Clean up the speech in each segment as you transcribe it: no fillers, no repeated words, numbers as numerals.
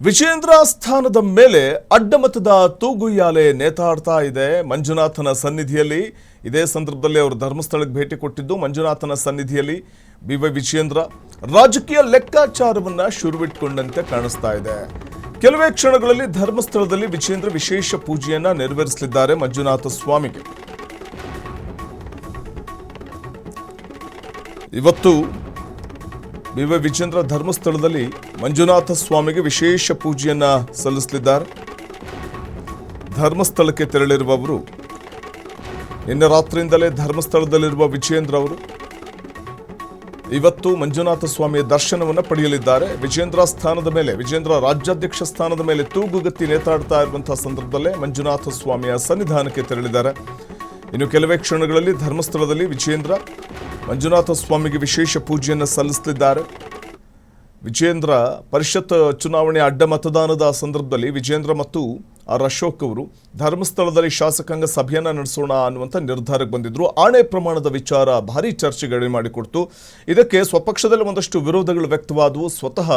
ವಿಜೇಂದ್ರ ಸ್ಥಾನದ ಮೇಲೆ ಅಡ್ಡಮತದ ತೂಗುಯ್ಯಾಲೆ ನೇತಾಡ್ತಾ ಇದೆ ಮಂಜುನಾಥನ ಸನ್ನಿಧಿಯಲ್ಲಿ. ಇದೇ ಸಂದರ್ಭದಲ್ಲಿ ಅವರು ಧರ್ಮಸ್ಥಳಕ್ಕೆ ಭೇಟಿ ಕೊಟ್ಟಿದ್ದು. ಮಂಜುನಾಥನ ಸನ್ನಿಧಿಯಲ್ಲಿ ಬಿವೈ ವಿಜೇಂದ್ರ ರಾಜಕೀಯ ಲೆಕ್ಕಾಚಾರವನ್ನ ಶುರುವಿಟ್ಕೊಂಡಂತೆ ಕಾಣಿಸ್ತಾ ಇದೆ. ಕೆಲವೇ ಕ್ಷಣಗಳಲ್ಲಿ ಧರ್ಮಸ್ಥಳದಲ್ಲಿ ವಿಜೇಂದ್ರ ವಿಶೇಷ ಪೂಜೆಯನ್ನ ನೆರವೇರಿಸಲಿದ್ದಾರೆ ಮಂಜುನಾಥ ಸ್ವಾಮಿಗೆ. ಇವತ್ತು ಬಿವೈ ವಿಜೇಂದ್ರ ಧರ್ಮಸ್ಥಳದಲ್ಲಿ ಮಂಜುನಾಥ ಸ್ವಾಮಿಗೆ ವಿಶೇಷ ಪೂಜೆಯನ್ನ ಸಲ್ಲಿಸಲಿದ್ದಾರೆ. ಧರ್ಮಸ್ಥಳಕ್ಕೆ ತೆರಳಿರುವವರು ನಿನ್ನೆ ರಾತ್ರಿಯಿಂದಲೇ ಧರ್ಮಸ್ಥಳದಲ್ಲಿರುವ ವಿಜೇಂದ್ರ ಅವರು ಇವತ್ತು ಮಂಜುನಾಥ ಸ್ವಾಮಿಯ ದರ್ಶನವನ್ನು ಪಡೆಯಲಿದ್ದಾರೆ. ವಿಜೇಂದ್ರ ಸ್ಥಾನದ ಮೇಲೆ, ವಿಜೇಂದ್ರ ರಾಜ್ಯಾಧ್ಯಕ್ಷ ಸ್ಥಾನದ ಮೇಲೆ ತೂಗುಗತ್ತಿ ನೇತಾಡ್ತಾ ಇರುವಂತಹ ಸಂದರ್ಭದಲ್ಲೇ ಮಂಜುನಾಥ ಸ್ವಾಮಿಯ ಸನ್ನಿಧಾನಕ್ಕೆ ತೆರಳಿದ್ದಾರೆ. ಇನ್ನು ಕೆಲವೇ ಕ್ಷಣಗಳಲ್ಲಿ ಧರ್ಮಸ್ಥಳದಲ್ಲಿ ವಿಜೇಂದ್ರ ಮಂಜುನಾಥ ಸ್ವಾಮಿಗೆ ವಿಶೇಷ ಪೂಜೆಯನ್ನು ಸಲ್ಲಿಸಲಿದ್ದಾರೆ. ವಿಜೇಂದ್ರ ಪರಿಷತ್ ಚುನಾವಣೆ ಅಡ್ಡ ಮತದಾನದ ಸಂದರ್ಭದಲ್ಲಿ ವಿಜೇಂದ್ರ ಮತ್ತು ಆರ್ ಅಶೋಕ್ ಅವರು ಧರ್ಮಸ್ಥಳದಲ್ಲಿ ಶಾಸಕಾಂಗ ಸಭೆಯನ್ನು ನಡೆಸೋಣ ಅನ್ನುವಂಥ ನಿರ್ಧಾರಕ್ಕೆ ಬಂದಿದ್ರು. ಆಣೆ ಪ್ರಮಾಣದ ವಿಚಾರ ಭಾರಿ ಚರ್ಚೆಗೆ ಮಾಡಿಕೊಡ್ತು. ಇದಕ್ಕೆ ಸ್ವಪಕ್ಷದಲ್ಲಿ ಒಂದಷ್ಟು ವಿರೋಧಗಳು ವ್ಯಕ್ತವಾದವು. ಸ್ವತಃ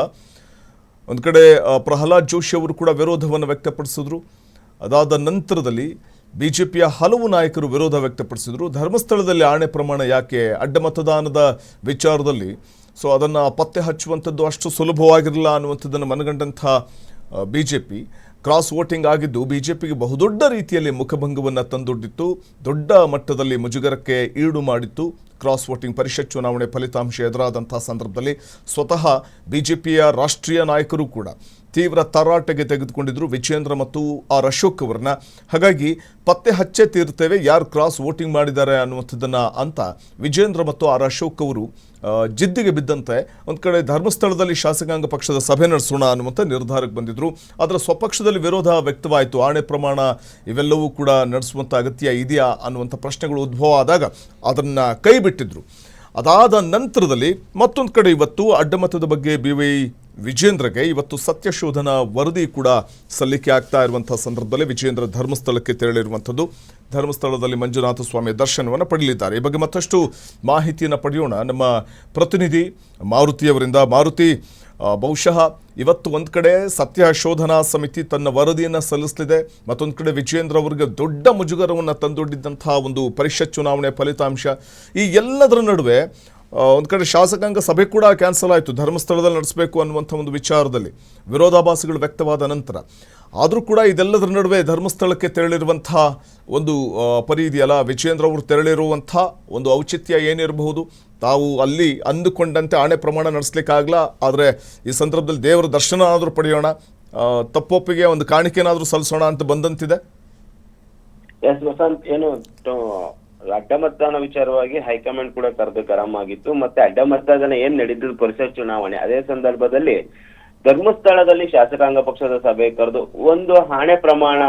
ಒಂದು ಕಡೆ ಪ್ರಹ್ಲಾದ್ ಜೋಶಿ ಅವರು ಕೂಡ ವಿರೋಧವನ್ನು ವ್ಯಕ್ತಪಡಿಸಿದ್ರು. ಅದಾದ ನಂತರದಲ್ಲಿ ಬಿಜೆಪಿಯ ಹಲವು ನಾಯಕರು ವಿರೋಧ ವ್ಯಕ್ತಪಡಿಸಿದರು. ಧರ್ಮಸ್ಥಳದಲ್ಲಿ ಆಣೆ ಪ್ರಮಾಣ ಯಾಕೆ, ಅಡ್ಡ ಮತದಾನದ ವಿಚಾರದಲ್ಲಿ ಅದನ್ನು ಪತ್ತೆ ಹಚ್ಚುವಂಥದ್ದು ಅಷ್ಟು ಸುಲಭವಾಗಿರಲಿಲ್ಲ ಅನ್ನುವಂಥದ್ದನ್ನು ಮನಗಂಡಂಥ ಬಿಜೆಪಿ ಕ್ರಾಸ್ ವೋಟಿಂಗ್ ಆಗಿದ್ದು ಬಿಜೆಪಿಗೆ ಬಹುದೊಡ್ಡ ರೀತಿಯಲ್ಲಿ ಮುಖಭಂಗವನ್ನು ತಂದೊಡ್ಡಿತ್ತು. ದೊಡ್ಡ ಮಟ್ಟದಲ್ಲಿ ಮುಜುಗರಕ್ಕೆ ಈಡು ಮಾಡಿತ್ತು. ಕ್ರಾಸ್ ವೋಟಿಂಗ್ ಪರಿಷತ್ ಚುನಾವಣೆ ಫಲಿತಾಂಶ ಎದುರಾದಂತಹ ಸಂದರ್ಭದಲ್ಲಿ ಸ್ವತಃ ಬಿಜೆಪಿಯ ರಾಷ್ಟ್ರೀಯ ನಾಯಕರು ಕೂಡ ತೀವ್ರ ತರಾಟೆಗೆ ತೆಗೆದುಕೊಂಡಿದ್ರು ವಿಜೇಂದ್ರ ಮತ್ತು ಆರ್ ಅಶೋಕ್ ಅವರನ್ನ. ಹಾಗಾಗಿ ಪತ್ತೆ ಹಚ್ಚೇ ತೀರ್ತೇವೆ ಯಾರು ಕ್ರಾಸ್ ವೋಟಿಂಗ್ ಮಾಡಿದ್ದಾರೆ ಅನ್ನುವಂಥದ್ದನ್ನು ಅಂತ ವಿಜೇಂದ್ರ ಮತ್ತು ಆರ್ ಅಶೋಕ್ ಅವರು ಜಿದ್ದಿಗೆ ಬಿದ್ದಂತೆ ಒಂದು ಕಡೆ ಧರ್ಮಸ್ಥಳದಲ್ಲಿ ಶಾಸಕಾಂಗ ಪಕ್ಷದ ಸಭೆ ನಡೆಸೋಣ ಅನ್ನುವಂಥ ನಿರ್ಧಾರಕ್ಕೆ ಬಂದಿದ್ರು. ಅದರ ಸ್ವಪಕ್ಷದಲ್ಲಿ ವಿರೋಧ ವ್ಯಕ್ತವಾಯಿತು. ಆಣೆ ಪ್ರಮಾಣ ಇವೆಲ್ಲವೂ ಕೂಡ ನಡೆಸುವಂಥ ಅಗತ್ಯ ಇದೆಯಾ ಅನ್ನುವಂಥ ಪ್ರಶ್ನೆಗಳು ಉದ್ಭವ ಆದಾಗ ಅದನ್ನು ಕೈ ಬಿಟ್ಟಿದ್ರು. ಅದಾದ ನಂತರದಲ್ಲಿ ಮತ್ತೊಂದು ಕಡೆ ಇವತ್ತು ಅಡ್ಡಮತದ ಬಗ್ಗೆ ಬಿವೈ ವಿಜೇಂದ್ರಗೆ ಇವತ್ತು ಸತ್ಯಶೋಧನಾ ವರದಿ ಕೂಡ ಸಲ್ಲಿಕೆ ಆಗ್ತಾ ಇರುವಂತಹ ಸಂದರ್ಭದಲ್ಲಿ ವಿಜೇಂದ್ರ ಧರ್ಮಸ್ಥಳಕ್ಕೆ ತೆರಳಿರುವಂಥದ್ದು. ಧರ್ಮಸ್ಥಳದಲ್ಲಿ ಮಂಜುನಾಥ ಸ್ವಾಮಿಯ ದರ್ಶನವನ್ನು ಪಡೆಯಲಿದ್ದಾರೆ. ಈ ಬಗ್ಗೆ ಮತ್ತಷ್ಟು ಮಾಹಿತಿಯನ್ನು ಪಡೆಯೋಣ ನಮ್ಮ ಪ್ರತಿನಿಧಿ ಮಾರುತಿಯವರಿಂದ. ಮಾರುತಿ, ಬಹುಶಃ ಇವತ್ತು ಒಂದು ಕಡೆ ಸತ್ಯಶೋಧನಾ ಸಮಿತಿ ತನ್ನ ವರದಿಯನ್ನು ಸಲ್ಲಿಸಲಿದೆ, ಮತ್ತೊಂದು ಕಡೆ ವಿಜೇಂದ್ರ ಅವರಿಗೆ ದೊಡ್ಡ ಮುಜುಗರವನ್ನು ತಂದೊಡ್ಡಿದ್ದಂತಹ ಒಂದು ಪರಿಷತ್ ಚುನಾವಣೆ ಫಲಿತಾಂಶ, ಈ ಎಲ್ಲದರ ನಡುವೆ ಒಂದು ಕಡೆ ಶಾಸಕಾಂಗ ಸಭೆ ಕೂಡ ಕ್ಯಾನ್ಸಲ್ ಆಯಿತು. ಧರ್ಮಸ್ಥಳದಲ್ಲಿ ನಡೆಸಬೇಕು ಅನ್ನುವಂಥ ಒಂದು ವಿಚಾರದಲ್ಲಿ ವಿರೋಧಾಭಾಸಗಳು ವ್ಯಕ್ತವಾದ ನಂತರ ಆದರೂ ಕೂಡ ಇದೆಲ್ಲದರ ನಡುವೆ ಧರ್ಮಸ್ಥಳಕ್ಕೆ ತೆರಳಿರುವಂಥ ಒಂದು ಪರಿ ಇದೆಯಲ್ಲ, ವಿಜೇಂದ್ರ ಅವರು ತೆರಳಿರುವಂಥ ಒಂದು ಔಚಿತ್ಯ ಏನಿರಬಹುದು? ತಾವು ಅಲ್ಲಿ ಅಂದುಕೊಂಡಂತೆ ಆಣೆ ಪ್ರಮಾಣ ನಡೆಸಲಿಕ್ಕಾಗಲ್ಲ, ಆದರೆ ಈ ಸಂದರ್ಭದಲ್ಲಿ ದೇವರ ದರ್ಶನ ಆದರೂ ಪಡೆಯೋಣ, ತಪ್ಪೊಪ್ಪಿಗೆ ಒಂದು ಕಾಣಿಕೆನಾದರೂ ಸಲ್ಲಿಸೋಣ ಅಂತ ಬಂದಂತಿದೆ. ಎಸ್ ವಸಂತ್, ಏನು ಅಡ್ಡ ಮತದಾನ ವಿಚಾರವಾಗಿ ಹೈಕಮಾಂಡ್ ಕೂಡ ಕರೆದು ಗರಂ ಆಗಿತ್ತು. ಮತ್ತೆ ಅಡ್ಡ ಮತದಾನ ಏನ್ ನಡೆದಿದ್ದು ಪರಿಷತ್ ಚುನಾವಣೆ, ಅದೇ ಸಂದರ್ಭದಲ್ಲಿ ಧರ್ಮಸ್ಥಳದಲ್ಲಿ ಶಾಸಕಾಂಗ ಪಕ್ಷದ ಸಭೆ ಕರೆದು ಒಂದು ಆಣೆ ಪ್ರಮಾಣ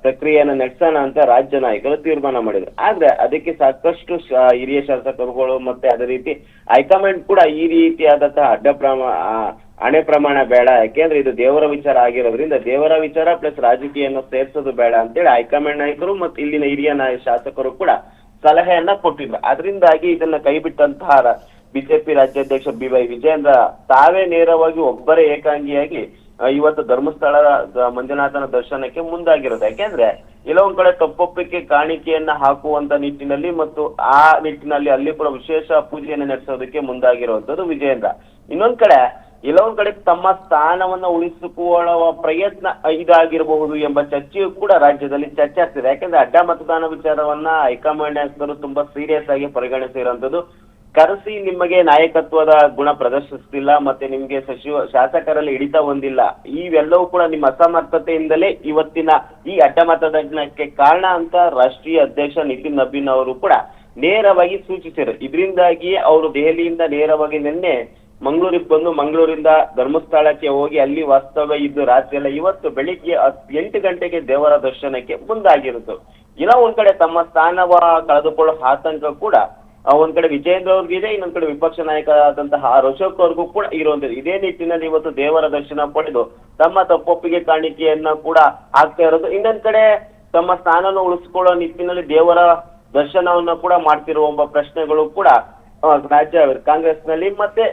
ಪ್ರಕ್ರಿಯೆಯನ್ನ ನಡೆಸೋಣ ಅಂತ ರಾಜ್ಯ ನಾಯಕರು ತೀರ್ಮಾನ ಮಾಡಿದ್ರು. ಆದ್ರೆ ಅದಕ್ಕೆ ಸಾಕಷ್ಟು ಹಿರಿಯ ಶಾಸಕರುಗಳು ಮತ್ತೆ ಅದೇ ರೀತಿ ಹೈಕಮಾಂಡ್ ಕೂಡ ಈ ರೀತಿಯಾದಂತಹ ಹಣೆ ಪ್ರಮಾಣ ಬೇಡ, ಯಾಕೆಂದ್ರೆ ಇದು ದೇವರ ವಿಚಾರ ಆಗಿರೋದ್ರಿಂದ ದೇವರ ವಿಚಾರ ಪ್ಲಸ್ ರಾಜಕೀಯವನ್ನು ಸೇರ್ಸೋದು ಬೇಡ ಅಂತೇಳಿ ಹೈಕಮಾಂಡ್ ನಾಯಕರು ಮತ್ತು ಇಲ್ಲಿನ ಹಿರಿಯ ಶಾಸಕರು ಕೂಡ ಸಲಹೆಯನ್ನ ಕೊಟ್ಟಿದ್ರು. ಅದರಿಂದಾಗಿ ಇದನ್ನ ಕೈಬಿಟ್ಟಂತಹ ಬಿಜೆಪಿ ರಾಜ್ಯಾಧ್ಯಕ್ಷ ಬಿವೈ ವಿಜೇಂದ್ರ ತಾವೇ ನೇರವಾಗಿ ಒಬ್ಬರೇ ಏಕಾಂಗಿಯಾಗಿ ಇವತ್ತು ಧರ್ಮಸ್ಥಳ ಮಂಜುನಾಥನ ದರ್ಶನಕ್ಕೆ ಮುಂದಾಗಿರೋದು. ಯಾಕೆಂದ್ರೆ ಕೆಲವೊಂದ್ ಕಡೆ ತಪ್ಪೊಪ್ಪಿಗೆ ಕಾಣಿಕೆಯನ್ನ ಹಾಕುವಂತ ನಿಟ್ಟಿನಲ್ಲಿ ಮತ್ತು ಆ ನಿಟ್ಟಿನಲ್ಲಿ ಅಲ್ಲಿ ಕೂಡ ವಿಶೇಷ ಪೂಜೆಯನ್ನು ನಡೆಸೋದಕ್ಕೆ ಮುಂದಾಗಿರುವಂತದ್ದು ವಿಜೇಂದ್ರ. ಇನ್ನೊಂದ್ ಕಡೆ ತಮ್ಮ ಸ್ಥಾನವನ್ನ ಉಳಿಸಿಕೊಳ್ಳುವ ಪ್ರಯತ್ನ ಇದಾಗಿರಬಹುದು ಎಂಬ ಚರ್ಚೆಯು ಕೂಡ ರಾಜ್ಯದಲ್ಲಿ ಚರ್ಚೆ ಆಗ್ತಿದೆ. ಯಾಕಂದ್ರೆ ಅಡ್ಡ ಮತದಾನ ವಿಚಾರವನ್ನ ಹೈಕಮಾಂಡ್ ನಾಯಕರು ತುಂಬಾ ಸೀರಿಯಸ್ ಆಗಿ ಪರಿಗಣಿಸಿರುವಂತದ್ದು. ಕರೆಸಿ ನಿಮಗೆ ನಾಯಕತ್ವದ ಗುಣ ಪ್ರದರ್ಶಿಸ್ತಿಲ್ಲ, ಮತ್ತೆ ನಿಮ್ಗೆ ಶಾಸಕರಲ್ಲಿ ಹಿಡಿತ ಹೊಂದಿಲ್ಲ, ಇವೆಲ್ಲವೂ ಕೂಡ ನಿಮ್ಮ ಅಸಮರ್ಥತೆಯಿಂದಲೇ ಇವತ್ತಿನ ಈ ಅಡ್ಡ ಮತದಾನಕ್ಕೆ ಕಾರಣ ಅಂತ ರಾಷ್ಟ್ರೀಯ ಅಧ್ಯಕ್ಷ ನಿತಿನ್ ನಬೀನ್ ಅವರು ಕೂಡ ನೇರವಾಗಿ ಸೂಚಿಸಿದರು. ಇದರಿಂದಾಗಿ ಅವರು ದೆಹಲಿಯಿಂದ ನೇರವಾಗಿ ನಿನ್ನೆ ಮಂಗಳೂರಿಗೆ ಬಂದು ಮಂಗಳೂರಿಂದ ಧರ್ಮಸ್ಥಳಕ್ಕೆ ಹೋಗಿ ಅಲ್ಲಿ ವಾಸ್ತವ್ಯ ಇದ್ದು ರಾತ್ರಿ ಎಲ್ಲ ಇವತ್ತು ಬೆಳಿಗ್ಗೆ 8 ಗಂಟೆಗೆ ದೇವರ ದರ್ಶನಕ್ಕೆ ಮುಂದಾಗಿರುವುದು. ಇಲ್ಲ ಒಂದ್ ಕಡೆ ತಮ್ಮ ಸ್ಥಾನವ ಕಳೆದುಕೊಳ್ಳೋ ಆತಂಕ ಕೂಡ ಒಂದ್ ಕಡೆ ವಿಜೇಂದ್ರ ಅವ್ರಿಗಿದೆ, ಇನ್ನೊಂದ್ ಕಡೆ ವಿಪಕ್ಷ ನಾಯಕರಾದಂತಹ ಆರ್ ಅಶೋಕ್ ಅವ್ರಿಗೂ ಕೂಡ ಇರುವಂತದ್ದು. ಇದೇ ನಿಟ್ಟಿನಲ್ಲಿ ಇವತ್ತು ದೇವರ ದರ್ಶನ ಪಡೆದು ತಮ್ಮ ತಪ್ಪೊಪ್ಪಿಗೆ ಕಾಣಿಕೆಯನ್ನ ಕೂಡ ಆಗ್ತಾ ಇರೋದು. ಇನ್ನೊಂದ್ ಕಡೆ ತಮ್ಮ ಸ್ಥಾನವನ್ನು ಉಳಿಸಿಕೊಳ್ಳೋ ನಿಟ್ಟಿನಲ್ಲಿ ದೇವರ ದರ್ಶನವನ್ನ ಕೂಡ ಮಾಡ್ತಿರುವ ಪ್ರಶ್ನೆಗಳು ಕೂಡ ರಾಜ್ಯ ಕಾಂಗ್ರೆಸ್ನಲ್ಲಿ ಮತ್ತೆ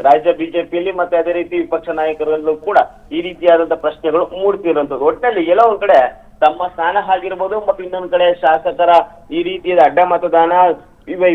ರಾಜ್ಯ ಬಿಜೆಪಿಯಲ್ಲಿ ಮತ್ತೆ ಅದೇ ರೀತಿ ವಿಪಕ್ಷ ನಾಯಕರಲ್ಲೂ ಕೂಡ ಈ ರೀತಿಯಾದಂತಹ ಪ್ರಶ್ನೆಗಳು ಮೂಡ್ತಿರುವಂತದ್ದು. ಒಟ್ಟಿನಲ್ಲಿ ಎಲ್ಲೋ ಒಂದ್ ಕಡೆ ತಮ್ಮ ಸ್ಥಾನ ಆಗಿರ್ಬೋದು ಮತ್ತು ಇನ್ನೊಂದ್ ಕಡೆ ಶಾಸಕರ ಈ ರೀತಿಯಾದ ಅಡ್ಡ ಮತದಾನ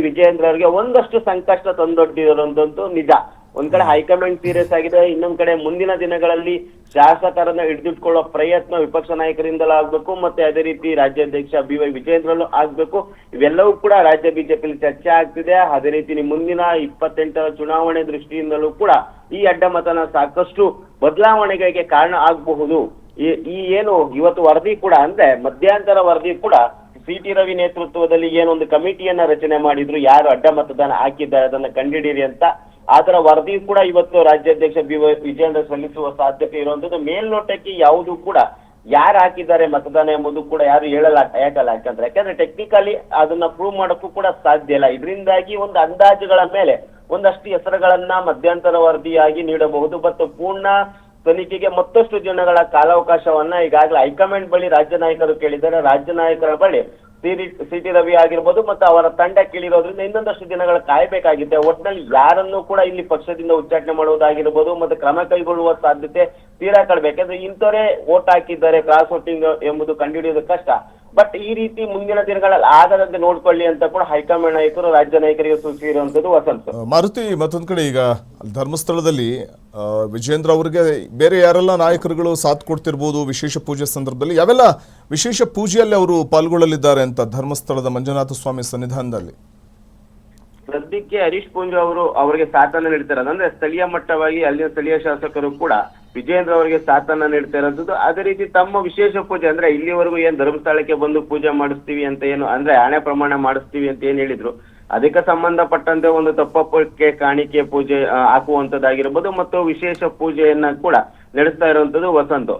ವಿಜಯೇಂದ್ರ ಅವರಿಗೆ ಒಂದಷ್ಟು ಸಂಕಷ್ಟ ತಂದೊಡ್ಡಿರುವಂತದ್ದು ನಿಜ. ಒಂದ್ ಕಡೆ ಹೈಕಮಾಂಡ್ ಸೀರಿಯಸ್ ಆಗಿದೆ, ಇನ್ನೊಂದ್ ಕಡೆ ಮುಂದಿನ ದಿನಗಳಲ್ಲಿ ಶಾಸಕರನ್ನ ಹಿಡಿದಿಟ್ಕೊಳ್ಳೋ ಪ್ರಯತ್ನ ವಿಪಕ್ಷ ನಾಯಕರಿಂದಲಾಗಬೇಕು ಮತ್ತೆ ಅದೇ ರೀತಿ ರಾಜ್ಯಾಧ್ಯಕ್ಷ BY ವಿಜಯೇಂದ್ರಲ್ಲೂ ಆಗ್ಬೇಕು. ಇವೆಲ್ಲವೂ ಕೂಡ ರಾಜ್ಯ ಬಿಜೆಪಿಯಲ್ಲಿ ಚರ್ಚೆ ಆಗ್ತಿದೆ. ಅದೇ ರೀತಿ ಮುಂದಿನ 28ರ ಚುನಾವಣೆ ದೃಷ್ಟಿಯಿಂದಲೂ ಕೂಡ ಈ ಅಡ್ಡ ಮತನ ಸಾಕಷ್ಟು ಬದಲಾವಣೆಗಳಿಗೆ ಕಾರಣ ಆಗಬಹುದು. ಈ ಏನು ಇವತ್ತು ವರದಿ ಕೂಡ ಅಂದ್ರೆ ಮಧ್ಯಂತರ ವರದಿ ಕೂಡ CT ರವಿ ನೇತೃತ್ವದಲ್ಲಿ ಏನೊಂದು ಕಮಿಟಿಯನ್ನ ರಚನೆ ಮಾಡಿದ್ರು, ಯಾರು ಅಡ್ಡ ಮತದಾನ ಹಾಕಿದ್ದಾರೆ ಅದನ್ನ ಕಂಡುಹಿಡಿಯಿರಿ ಅಂತ. ಅದರ ವರದಿ ಕೂಡ ಇವತ್ತು ರಾಜ್ಯಾಧ್ಯಕ್ಷ BY ವಿಜಯೇಂದ್ರ ಸಲ್ಲಿಸುವ ಸಾಧ್ಯತೆ ಇರುವಂತದ್ದು. ಮೇಲ್ನೋಟಕ್ಕೆ ಯಾವುದು ಕೂಡ ಯಾರು ಹಾಕಿದ್ದಾರೆ ಮತದಾನ ಎಂಬುದು ಕೂಡ ಯಾರು ಹೇಳಲ್ಲ ಯಾಕಂದ್ರೆ ಟೆಕ್ನಿಕಲಿ ಅದನ್ನ ಪ್ರೂವ್ ಮಾಡೋಕ್ಕೂ ಕೂಡ ಸಾಧ್ಯ ಇಲ್ಲ. ಇದರಿಂದಾಗಿ ಒಂದು ಅಂದಾಜುಗಳ ಮೇಲೆ ಒಂದಷ್ಟು ಹೆಸರುಗಳನ್ನ ಮಧ್ಯಂತರ ವರದಿಯಾಗಿ ನೀಡಬಹುದು. ಮತ್ತು ಪೂರ್ಣ ತನಿಖೆಗೆ ಮತ್ತಷ್ಟು ದಿನಗಳ ಕಾಲಾವಕಾಶವನ್ನ ಈಗಾಗಲೇ ಹೈಕಮಾಂಡ್ ಬಳಿ ರಾಜ್ಯ ನಾಯಕರು ಕೇಳಿದ್ದಾರೆ. ರಾಜ್ಯ ನಾಯಕರ ಬಳಿ CT ರವಿ ಆಗಿರ್ಬೋದು ಮತ್ತು ಅವರ ತಂಡ ಕೇಳಿರೋದ್ರಿಂದ ಇನ್ನೊಂದಷ್ಟು ದಿನಗಳು ಕಾಯಬೇಕಾಗಿದೆ. ಒಟ್ಟಿನಲ್ಲಿ ಯಾರನ್ನು ಕೂಡ ಇಲ್ಲಿ ಪಕ್ಷದಿಂದ ಉಚ್ಚಾಟನೆ ಮಾಡುವುದಾಗಿರ್ಬೋದು ಮತ್ತೆ ಕ್ರಮ ಕೈಗೊಳ್ಳುವ ಸಾಧ್ಯತೆ ತೀರಾ ಕಡಿಮೆ. ಯಾಕಂದ್ರೆ ಇಂಥವರೇ ವೋಟ್ ಹಾಕಿದ್ದಾರೆ, ಕ್ರಾಸ್ ವೋಟಿಂಗ್ ಎಂಬುದು ಕಂಡುಹಿಡಿಯೋದು ಕಷ್ಟ. ಬಟ್ ಈ ರೀತಿ ಮುಂದಿನ ದಿನಗಳಲ್ಲಿ ಆಗದಂತೆ ನೋಡ್ಕೊಳ್ಳಿ ಅಂತ ಕೂಡ ಹೈಕಮಾಂಡ್ ನಾಯಕರು ರಾಜ್ಯ ನಾಯಕರಿಗೆ ಸೂಚಿಸಿರುವಂತದ್ದು ವಸಂತ. ಮಾರುತಿ, ಮತ್ತೊಂದ್ ಕಡೆ ಈಗ ಧರ್ಮಸ್ಥಳದಲ್ಲಿ ವಿಜೇಂದ್ರ ಅವರಿಗೆ ಬೇರೆ ಯಾರೆಲ್ಲ ನಾಯಕರುಗಳು ಸಾಥ್ ಕೊಡ್ತಿರ್ಬೋದು ವಿಶೇಷ ಪೂಜೆ ಸಂದರ್ಭದಲ್ಲಿ, ಯಾವೆಲ್ಲ ವಿಶೇಷ ಪೂಜೆಯಲ್ಲಿ ಅವರು ಪಾಲ್ಗೊಳ್ಳಲಿದ್ದಾರೆ ಅಂತ ಧರ್ಮಸ್ಥಳದ ಮಂಜುನಾಥ ಸ್ವಾಮಿ ಸನ್ನಿಧಾನದಲ್ಲಿ? ಸದ್ಯಕ್ಕೆ ಹರೀಶ್ ಪೂಂಜಾ ಅವರು ಅವರಿಗೆ ಸಾಥನ್ನ ನೀಡ್ತಾರೆ. ಅಂದ್ರೆ ಸ್ಥಳೀಯ ಮಟ್ಟವಾಗಿ ಅಲ್ಲಿನ ಸ್ಥಳೀಯ ಶಾಸಕರು ಕೂಡ ವಿಜೇಂದ್ರ ಅವರಿಗೆ ಸಾಥನ್ನ ನೀಡ್ತಾ ಇರೋದು. ಅದೇ ರೀತಿ ತಮ್ಮ ವಿಶೇಷ ಪೂಜೆ ಅಂದ್ರೆ ಇಲ್ಲಿವರೆಗೂ ಏನ್ ಧರ್ಮಸ್ಥಳಕ್ಕೆ ಬಂದು ಪೂಜೆ ಮಾಡಿಸ್ತೀವಿ ಅಂತ ಏನು ಅಂದ್ರೆ ಹಣೆ ಪ್ರಮಾಣ ಮಾಡಿಸ್ತೀವಿ ಅಂತ ಏನ್ ಹೇಳಿದ್ರು, ಅದಕ್ಕೆ ಸಂಬಂಧಪಟ್ಟಂತೆ ಒಂದು ತಪ್ಪಕ್ಕೆ ಕಾಣಿಕೆ ಪೂಜೆ ಹಾಕುವಂತದ್ದಾಗಿರ್ಬೋದು ಮತ್ತು ವಿಶೇಷ ಪೂಜೆಯನ್ನ ಕೂಡ ನಡೆಸ್ತಾ ಇರುವಂತದ್ದು ವಸಂತ.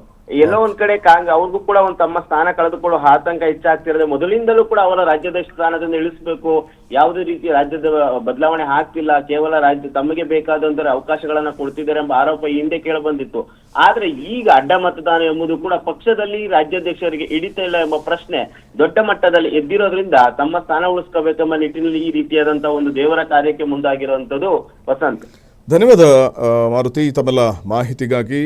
ಎಲ್ಲೋ ಒಂದ್ ಕಡೆ ಅವ್ರಿಗೂ ಕೂಡ ಒಂದು ತಮ್ಮ ಸ್ಥಾನ ಕಳೆದುಕೊಳ್ಳೋ ಆತಂಕ ಹೆಚ್ಚಾಗ್ತಿರೋದು. ಮೊದಲಿಂದಲೂ ಕೂಡ ಅವರ ರಾಜ್ಯಾಧ್ಯಕ್ಷ ಸ್ಥಾನದಿಂದ ಇಳಿಸಬೇಕು, ಯಾವುದೇ ರೀತಿ ರಾಜ್ಯದ ಬದಲಾವಣೆ ಆಗ್ತಿಲ್ಲ, ಕೇವಲ ರಾಜ್ಯ ತಮಗೆ ಬೇಕಾದಂತ ಅವಕಾಶಗಳನ್ನ ಕೊಡ್ತಿದ್ದಾರೆ ಎಂಬ ಆರೋಪ ಹಿಂದೆ ಕೇಳ ಬಂದಿತ್ತು. ಆದ್ರೆ ಈಗ ಅಡ್ಡ ಮತದಾನ ಎಂಬುದು ಕೂಡ ಪಕ್ಷದಲ್ಲಿ ರಾಜ್ಯಾಧ್ಯಕ್ಷರಿಗೆ ಹಿಡಿತಾ ಇಲ್ಲ ಎಂಬ ಪ್ರಶ್ನೆ ದೊಡ್ಡ ಮಟ್ಟದಲ್ಲಿ ಎದ್ದಿರೋದ್ರಿಂದ ತಮ್ಮ ಸ್ಥಾನ ಉಳಿಸ್ಕೋಬೇಕೆಂಬ ನಿಟ್ಟಿನಲ್ಲಿ ಈ ರೀತಿಯಾದಂತಹ ಒಂದು ದೇವರ ಕಾರ್ಯಕ್ಕೆ ಮುಂದಾಗಿರುವಂತದ್ದು ವಸಂತ್. ಧನ್ಯವಾದ ಮಾರುತಿ, ತಮ್ಮೆಲ್ಲ ಮಾಹಿತಿಗಾಗಿ.